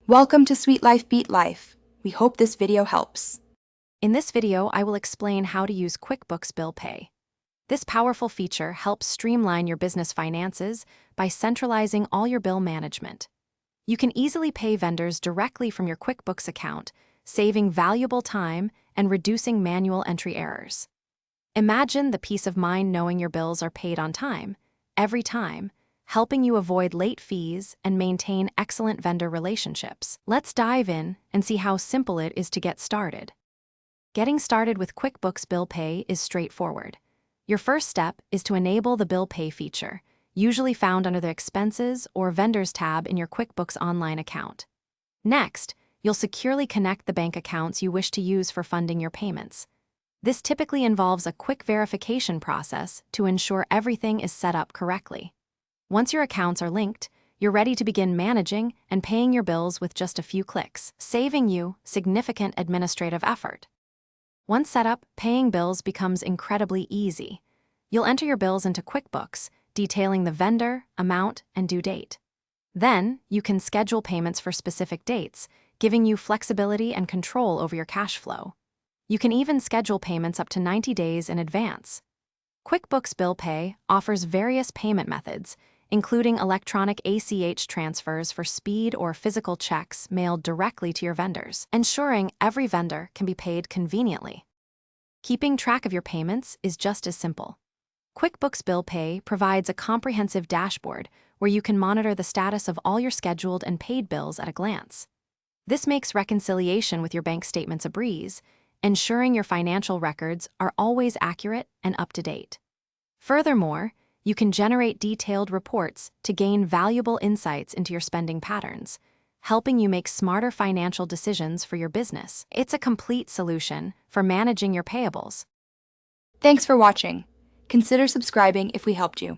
Welcome to Sweet Life Beat Life. We hope this video helps. In this video, I will explain how to use QuickBooks Bill Pay. This powerful feature helps streamline your business finances by centralizing all your bill management. You can easily pay vendors directly from your QuickBooks account, saving valuable time and reducing manual entry errors. Imagine the peace of mind knowing your bills are paid on time, every time, helping you avoid late fees and maintain excellent vendor relationships. Let's dive in and see how simple it is to get started. Getting started with QuickBooks Bill Pay is straightforward. Your first step is to enable the Bill Pay feature, usually found under the Expenses or Vendors tab in your QuickBooks Online account. Next, you'll securely connect the bank accounts you wish to use for funding your payments. This typically involves a quick verification process to ensure everything is set up correctly. Once your accounts are linked, you're ready to begin managing and paying your bills with just a few clicks, saving you significant administrative effort. Once set up, paying bills becomes incredibly easy. You'll enter your bills into QuickBooks, detailing the vendor, amount, and due date. Then, you can schedule payments for specific dates, giving you flexibility and control over your cash flow. You can even schedule payments up to 90 days in advance. QuickBooks Bill Pay offers various payment methods, including electronic ACH transfers for speed or physical checks mailed directly to your vendors, ensuring every vendor can be paid conveniently. Keeping track of your payments is just as simple. QuickBooks Bill Pay provides a comprehensive dashboard where you can monitor the status of all your scheduled and paid bills at a glance. This makes reconciliation with your bank statements a breeze, ensuring your financial records are always accurate and up to date. Furthermore, you can generate detailed reports to gain valuable insights into your spending patterns, helping you make smarter financial decisions for your business. It's a complete solution for managing your payables. Thanks for watching. Consider subscribing if we helped you.